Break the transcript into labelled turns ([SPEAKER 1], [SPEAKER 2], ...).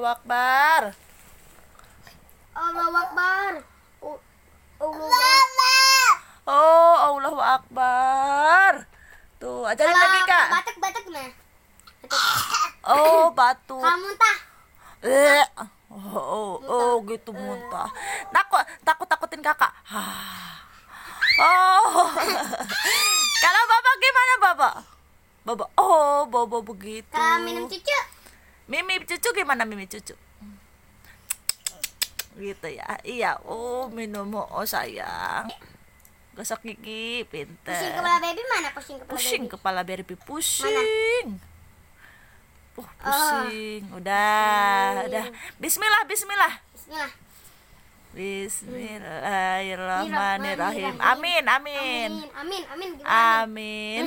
[SPEAKER 1] Akbar.
[SPEAKER 2] Allahu Akbar.
[SPEAKER 1] Oh, Allahu Akbar. Tuh, ajarin lagi, Kak.
[SPEAKER 2] Batuk nah.
[SPEAKER 1] Oh, batuk.
[SPEAKER 2] Kalau muntah.
[SPEAKER 1] Gitu muntah. Takutin Kakak. Oh. Kalau Bapak gimana, Bapak? Bapak begitu.
[SPEAKER 2] Kalau minum cucu.
[SPEAKER 1] Mimi cucu gimana, Mimi cucu? Gitu ya. Iya, minum sayang. Gosok gigi, pinter.
[SPEAKER 2] Pusing kepala baby mana?
[SPEAKER 1] Pusing kepala baby pusing. Pusing. Udah. Bismillah. Bismillahirrahmanirrahim. Amin.
[SPEAKER 2] Amin.
[SPEAKER 1] Amin.